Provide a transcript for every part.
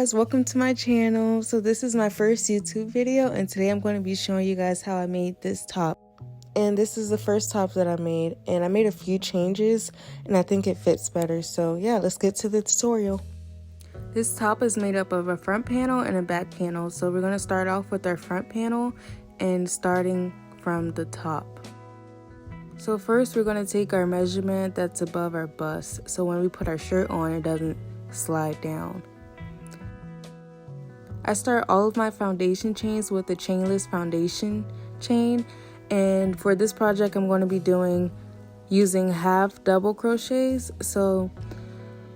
guys, welcome to my channel. So this is my first YouTube video, and today I'm going to be showing you guys how I made this top. And this is the first top that I made, and I made a few changes and I think it fits better. So yeah, let's get to the tutorial. This top is made up of a front panel and a back panel. So we're going to start off with our front panel and starting from the top. So first we're going to take our measurement that's above our bust, so when we put our shirt on it doesn't slide down. I start all of my foundation chains with the chainless foundation chain, and for this project I'm going to be using half double crochets. So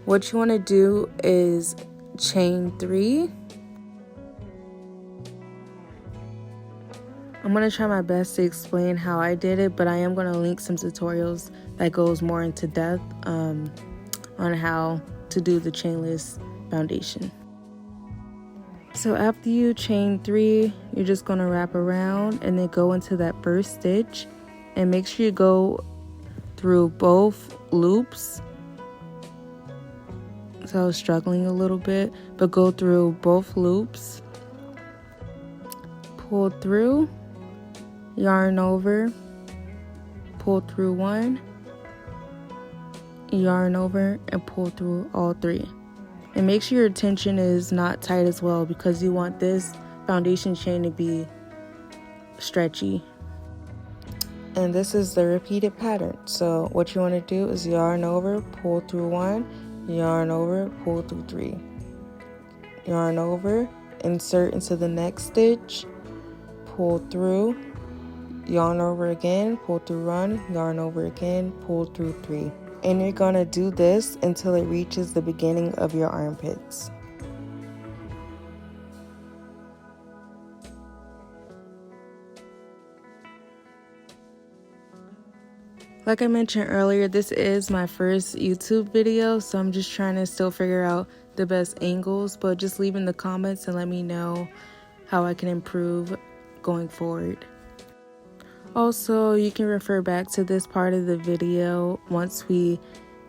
what you want to do is chain 3. I'm going to try my best to explain how I did it, but I am going to link some tutorials that goes more into depth on how to do the chainless foundation. So after you chain 3, you're just going to wrap around and then go into that first stitch, and make sure you go through both loops. So I was struggling a little bit, but go through both loops, pull through, yarn over, pull through 1, yarn over, and pull through all 3. And make sure your tension is not tight as well, because you want this foundation chain to be stretchy. And this is the repeated pattern. So what you want to do is yarn over, pull through 1, yarn over, pull through 3. Yarn over, insert into the next stitch, pull through, yarn over again, pull through 1, yarn over again, pull through 3. And you're going to do this until it reaches the beginning of your armpits. Like I mentioned earlier, this is my first YouTube video, so I'm just trying to still figure out the best angles, but just leave in the comments and let me know how I can improve going forward. Also, you can refer back to this part of the video once we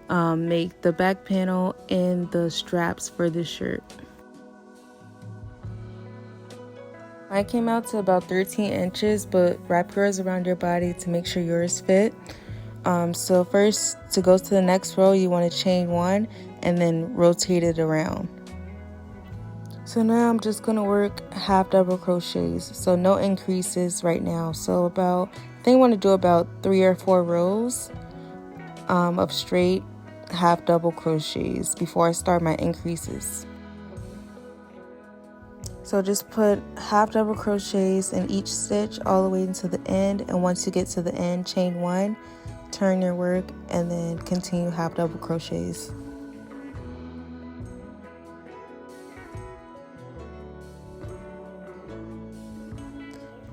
make the back panel and the straps for the shirt. Mine came out to about 13 inches, but wrap yours around your body to make sure yours fit. So first, to go to the next row, you want to chain 1 and then rotate it around. So now I'm just going to work half double crochets, so no increases right now. So I think I want to do about 3 or 4 rows of straight half double crochets before I start my increases. So just put half double crochets in each stitch all the way into the end, and once you get to the end, chain 1, turn your work, and then continue half double crochets.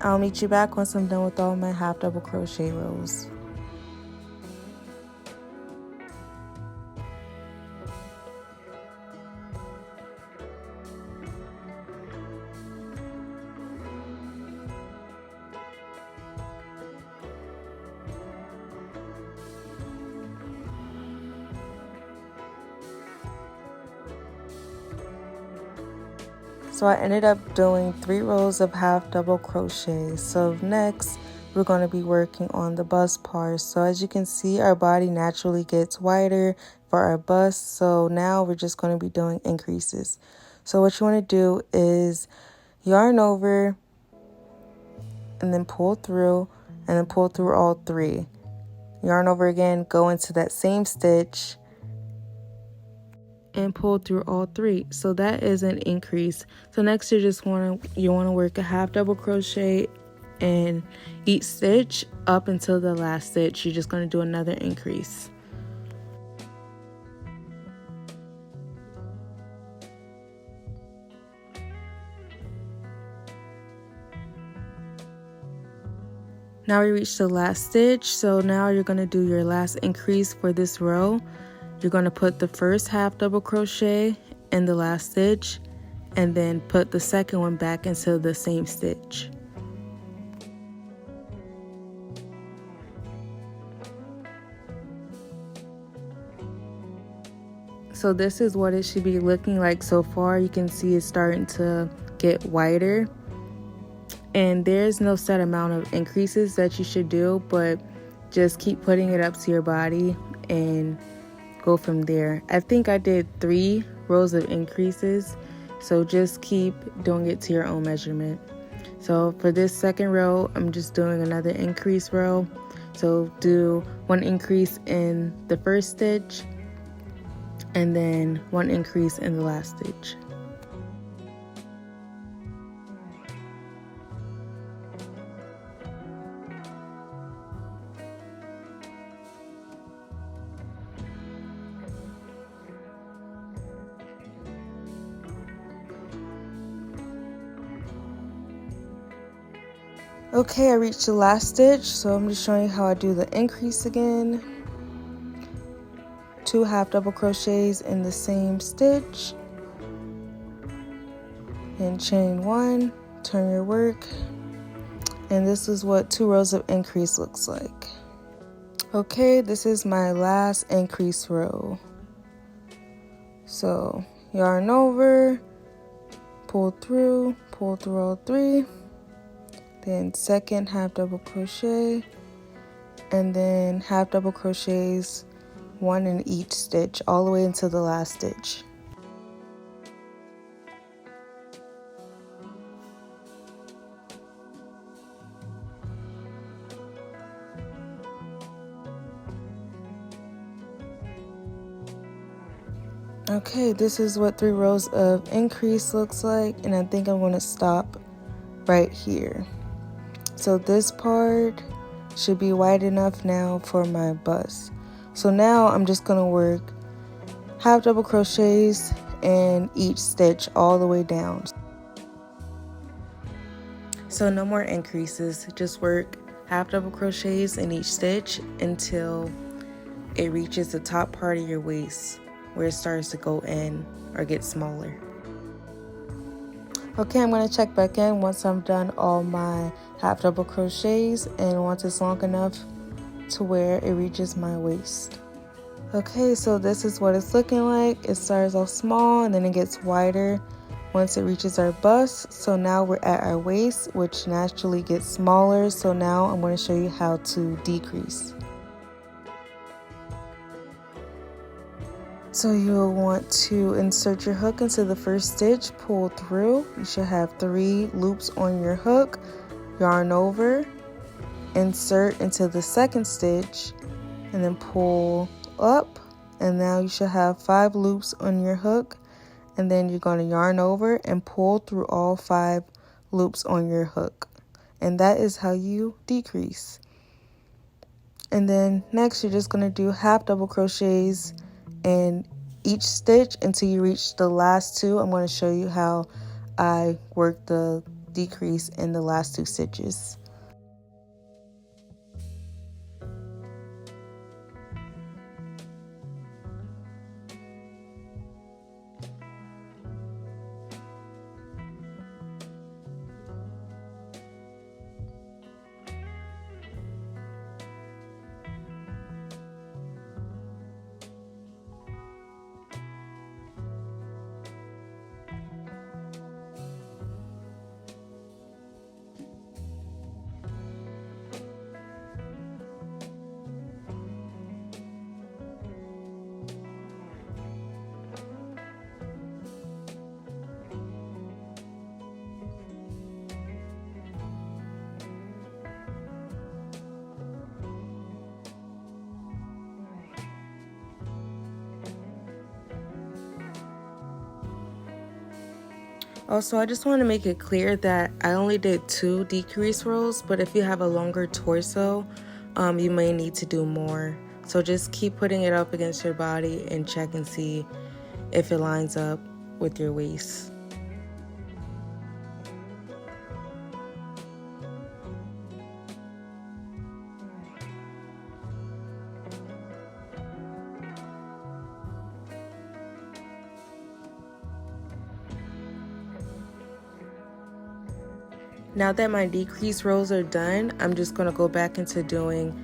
I'll meet you back once I'm done with all my half double crochet rows. So I ended up doing 3 rows of half double crochet. So next we're going to be working on the bust part. So as you can see, our body naturally gets wider for our bust. So now we're just going to be doing increases. So what you want to do is yarn over and then pull through, and then pull through all 3. Yarn over again, go into that same stitch and pull through all 3. So that is an increase. So next you want to work a half double crochet in each stitch up until the last stitch. You're just going to do another increase. Now we reached the last stitch, so now you're going to do your last increase for this row. You're going to put the first half double crochet in the last stitch, and then put the second one back into the same stitch. So this is what it should be looking like so far. You can see it's starting to get wider, and there's no set amount of increases that you should do, but just keep putting it up to your body and go from there. I think I did 3 rows of increases, so just keep doing it to your own measurement. So for this second row, I'm just doing another increase row. So do 1 increase in the first stitch and then 1 increase in the last stitch. Okay, I reached the last stitch, so I'm just showing you how I do the increase again. 2 half double crochets in the same stitch, and chain 1, turn your work, and this is what 2 rows of increase looks like. Okay, this is my last increase row. So yarn over, pull through all 3, then second half double crochet, and then half double crochets 1 in each stitch all the way into the last stitch. Okay, this is what 3 rows of increase looks like, and I think I'm going to stop right here. So this part should be wide enough now for my bust. So now I'm just going to work half double crochets in each stitch all the way down. So no more increases, just work half double crochets in each stitch until it reaches the top part of your waist where it starts to go in or get smaller. Okay, I'm going to check back in once I'm done all my half double crochets and once it's long enough to where it reaches my waist. Okay, so this is what it's looking like. It starts off small and then it gets wider once it reaches our bust. So now we're at our waist, which naturally gets smaller. So now I'm going to show you how to decrease. So you'll want to insert your hook into the first stitch, pull through. You should have 3 loops on your hook, yarn over, insert into the second stitch, and then pull up. And now you should have 5 loops on your hook, and then you're going to yarn over and pull through all 5 loops on your hook. And that is how you decrease. And then next you're just going to do half double crochets in each stitch until you reach the last 2. I'm going to show you how I work the decrease in the last 2 stitches. Also, I just want to make it clear that I only did 2 decrease rows, but if you have a longer torso, you may need to do more. So just keep putting it up against your body and check and see if it lines up with your waist. Now that my decrease rows are done, I'm just going to go back into doing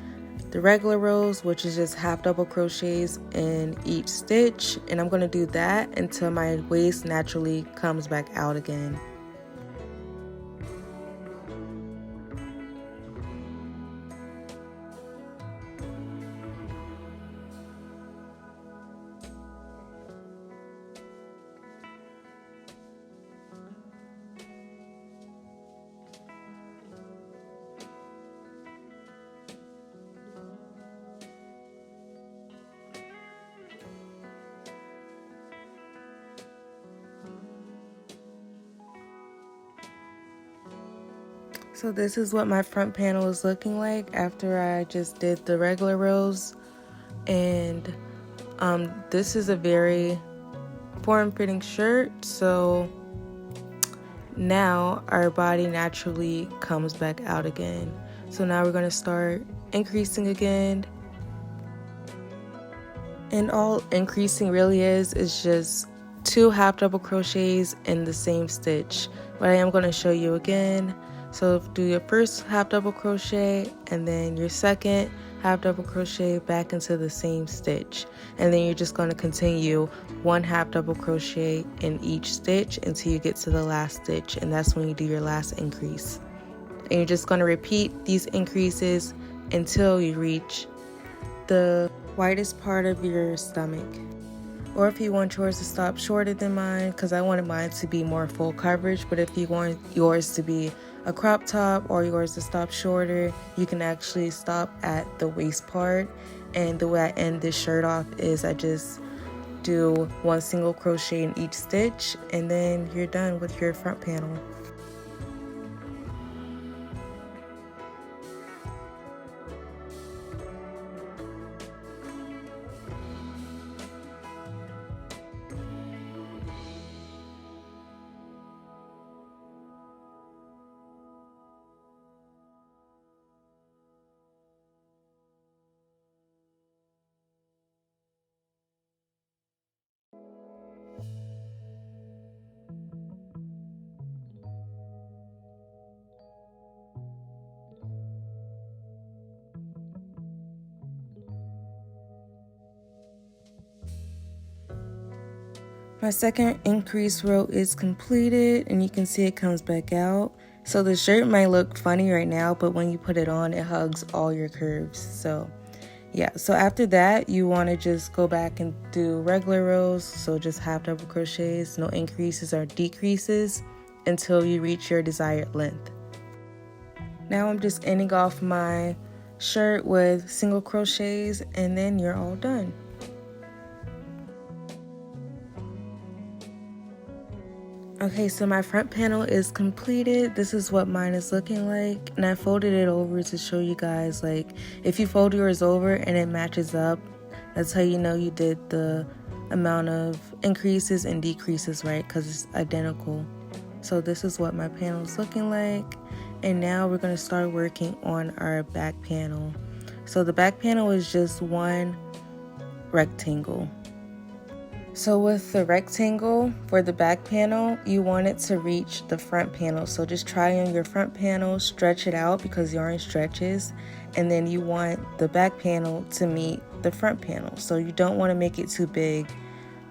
the regular rows, which is just half double crochets in each stitch, and I'm going to do that until my waist naturally comes back out again. So this is what my front panel is looking like after I just did the regular rows. And this is a very form-fitting shirt, so now our body naturally comes back out again. So now we're going to start increasing again. And all increasing really is just 2 half double crochets in the same stitch, but I am going to show you again. So do your first half double crochet and then your second half double crochet back into the same stitch, and then you're just going to continue 1 half double crochet in each stitch until you get to the last stitch, and that's when you do your last increase. And you're just going to repeat these increases until you reach the widest part of your stomach. Or if you want yours to stop shorter than mine, because I wanted mine to be more full coverage, but if you want yours to be a crop top or yours to stop shorter, you can actually stop at the waist part. And the way I end this shirt off is I just do 1 single crochet in each stitch, and then you're done with your front panel. My second increase row is completed, and you can see it comes back out. So the shirt might look funny right now, but when you put it on, it hugs all your curves. So yeah, so after that, you want to just go back and do regular rows. So just half double crochets, no increases or decreases until you reach your desired length. Now I'm just ending off my shirt with single crochets, and then you're all done. Okay, so my front panel is completed. This is what mine is looking like, and I folded it over to show you guys, like, if you fold yours over and it matches up, that's how you know you did the amount of increases and decreases right, because it's identical. So this is what my panel is looking like, and now we're going to start working on our back panel. So the back panel is just 1 rectangle. So with the rectangle for the back panel, you want it to reach the front panel. So just try on your front panel, stretch it out because yarn stretches, and then you want the back panel to meet the front panel. So you don't want to make it too big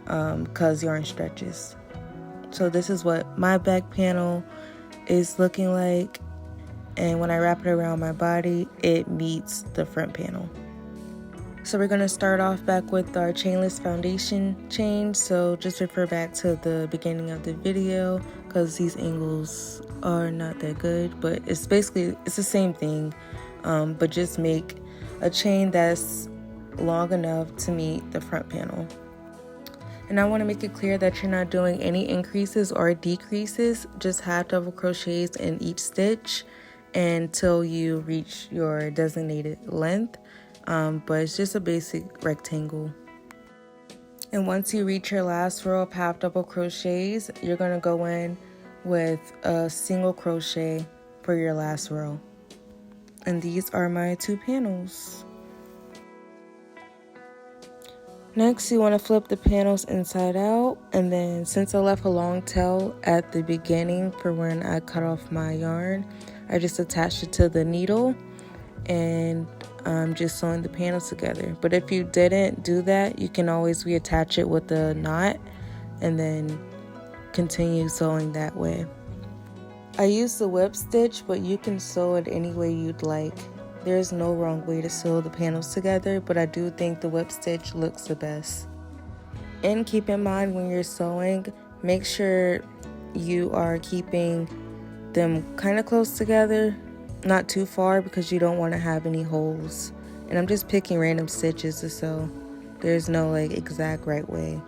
because yarn stretches. So this is what my back panel is looking like, and when I wrap it around my body, it meets the front panel. So we're going to start off back with our chainless foundation chain. So just refer back to the beginning of the video because these angles are not that good, but it's the same thing, but just make a chain that's long enough to meet the front panel. And I want to make it clear that you're not doing any increases or decreases, just half double crochets in each stitch until you reach your designated length. But it's just a basic rectangle. And once you reach your last row of half double crochets, you're going to go in with a single crochet for your last row. And these are my 2 panels. Next, you want to flip the panels inside out, and then since I left a long tail at the beginning for when I cut off my yarn, I just attached it to the needle. and just sewing the panels together. But if you didn't do that, you can always reattach it with a knot and then continue sewing that way. I use the whip stitch, but you can sew it any way you'd like. There's no wrong way to sew the panels together, but I do think the whip stitch looks the best. And keep in mind when you're sewing, make sure you are keeping them kind of close together, not too far, because you don't want to have any holes. And I'm just picking random stitches to sew. There's no like exact right way.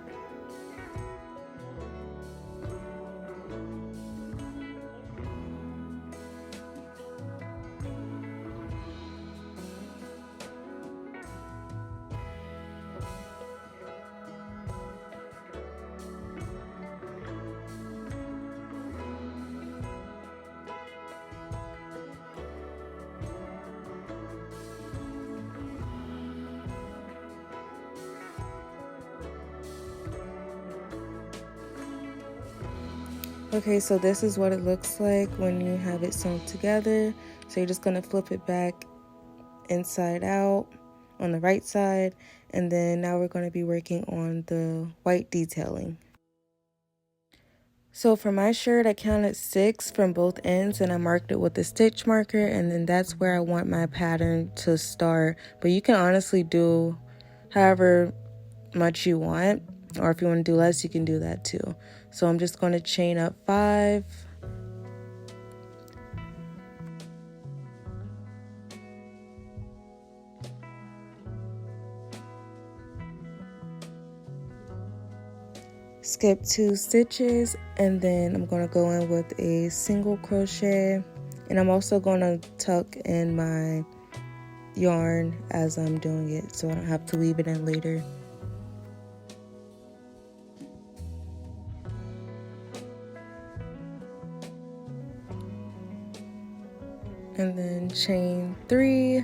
Okay, so this is what it looks like when you have it sewn together. So you're just going to flip it back inside out on the right side, and then now we're going to be working on the white detailing. So for my shirt, I counted 6 from both ends and I marked it with a stitch marker, and then that's where I want my pattern to start. But you can honestly do however much you want, or if you want to do less, you can do that too. So I'm just going to chain up 5, skip 2 stitches, and then I'm going to go in with a single crochet, and I'm also going to tuck in my yarn as I'm doing it so I don't have to leave it in later. And then chain 3,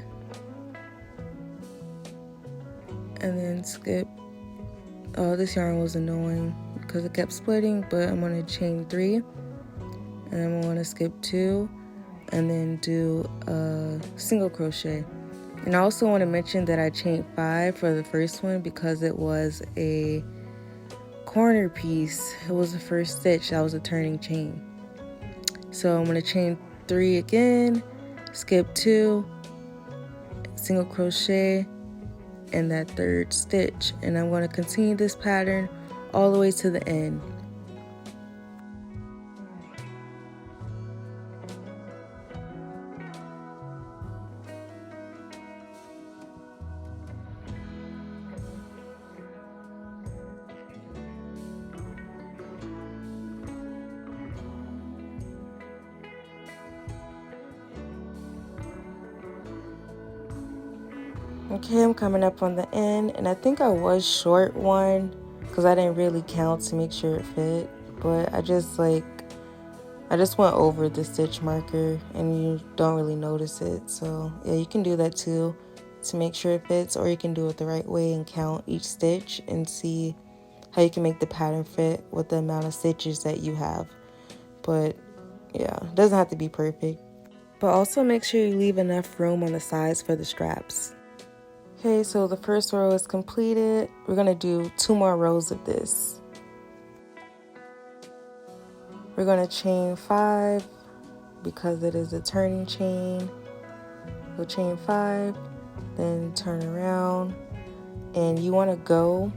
and then skip. Oh, this yarn was annoying because it kept splitting, but I'm going to chain 3, and I'm going to skip 2, and then do a single crochet. And I also want to mention that I chained 5 for the first one because it was a corner piece. It was the first stitch. That was a turning chain. So I'm going to chain 3 again, skip 2, single crochet, and that third stitch, and I'm going to continue this pattern all the way to the end. Okay, I'm coming up on the end, and I think I was short one because I didn't really count to make sure it fit, but I just went over the stitch marker and you don't really notice it. So yeah, you can do that too to make sure it fits, or you can do it the right way and count each stitch and see how you can make the pattern fit with the amount of stitches that you have. But yeah, it doesn't have to be perfect. But also make sure you leave enough room on the sides for the straps. Okay, so the first row is completed. We're going to do 2 more rows of this. We're going to chain 5 because it is a turning chain. We'll chain 5, then turn around, and you want to go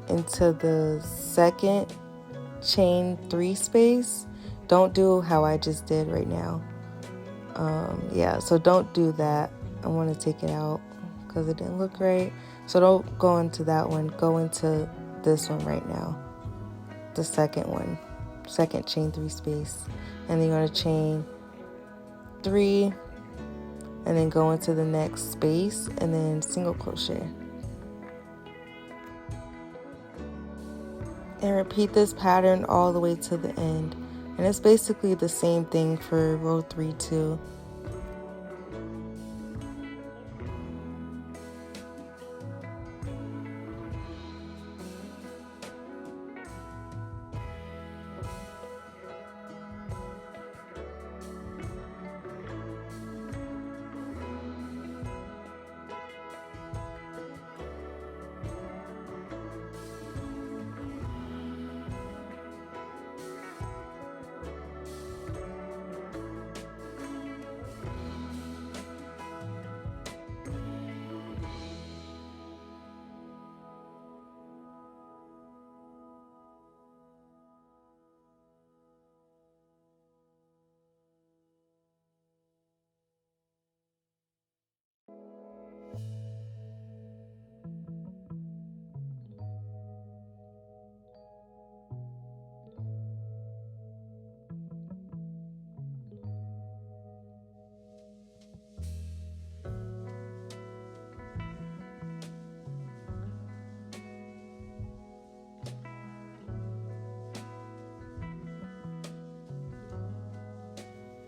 into the second chain 3 space. Don't do how I just did right now. Yeah, so don't do that. I want to take it out because it didn't look right. So don't go into that one. Go into this one right now. The second one. Second chain 3 space. And then you're going to chain 3 and then go into the next space and then single crochet. And repeat this pattern all the way to the end. And it's basically the same thing for row 3 too.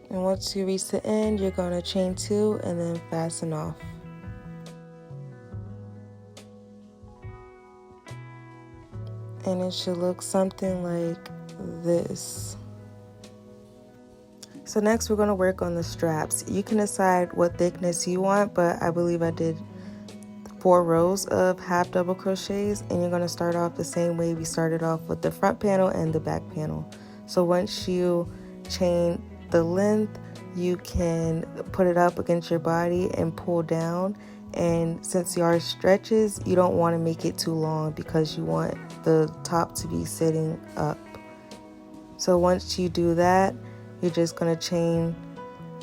And once you reach the end, you're going to chain 2 and then fasten off. And it should look something like this. So next we're going to work on the straps. You can decide what thickness you want, but I believe I did 4 rows of half double crochets, and you're going to start off the same way we started off with the front panel and the back panel. So once you chain the length, you can put it up against your body and pull down. And since yours stretches, you don't want to make it too long because you want the top to be sitting up. So once you do that, you're just going to chain,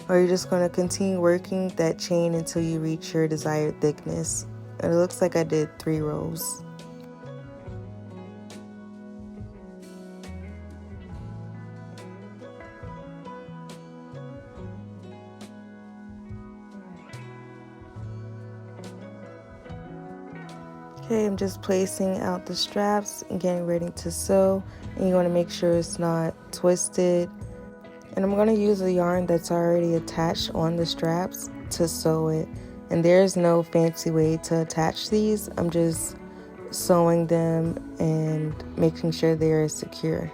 or you're just going to continue working that chain until you reach your desired thickness. And it looks like I did 3 rows. Okay, I'm just placing out the straps and getting ready to sew. And you want to make sure it's not twisted. And I'm going to use a yarn that's already attached on the straps to sew it. And there's no fancy way to attach these. I'm just sewing them and making sure they are secure.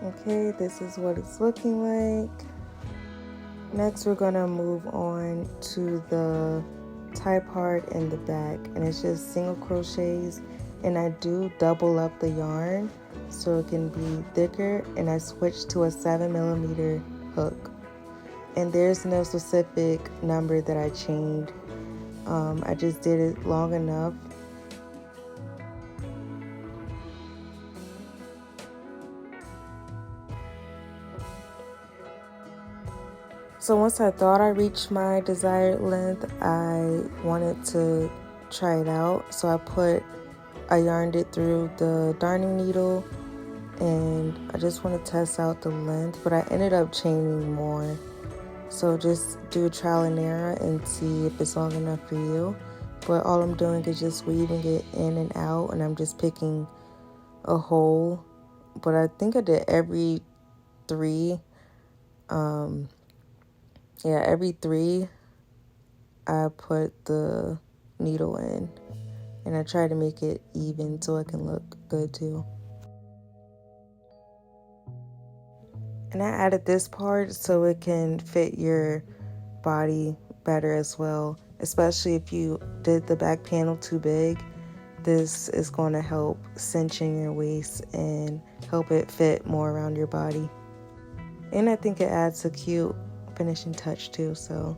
Okay, this is what it's looking like. Next, we're gonna move on to the tie part in the back, and it's just single crochets, and I do double up the yarn so it can be thicker, and I switched to a 7mm hook. And there's no specific number that I chained. I just did it long enough. So once I thought I reached my desired length, I wanted to try it out. So I yarned it through the darning needle, and I just want to test out the length, but I ended up chaining more. So just do a trial and error and see if it's long enough for you. But all I'm doing is just weaving it in and out, and I'm just picking a hole. But I think I did every 3. Every 3 I put the needle in, and I try to make it even so it can look good too. And I added this part so it can fit your body better as well, especially if you did the back panel too big. This is going to help cinch in your waist and help it fit more around your body. And I think it adds a cute finishing touch too, so.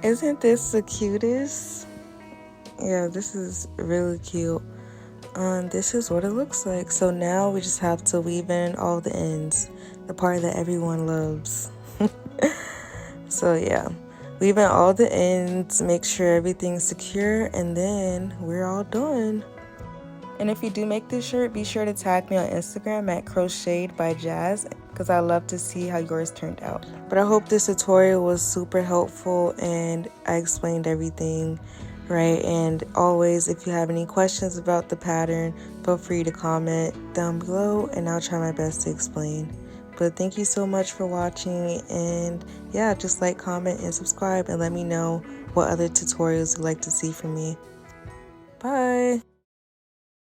Isn't this the cutest? Yeah, this is really cute. This is what it looks like. So now we just have to weave in all the ends, the part that everyone loves. So yeah, Leave in all the ends, make sure everything's secure, and then we're all done. And if you do make this shirt, be sure to tag me on Instagram at Crocheted by Jazz, because I love to see how yours turned out. But I hope this tutorial was super helpful and I explained everything right. And always, if you have any questions about the pattern, feel free to comment down below and I'll try my best to explain. But thank you so much for watching, and yeah, just like, comment, and subscribe, and let me know what other tutorials you'd like to see from me. Bye!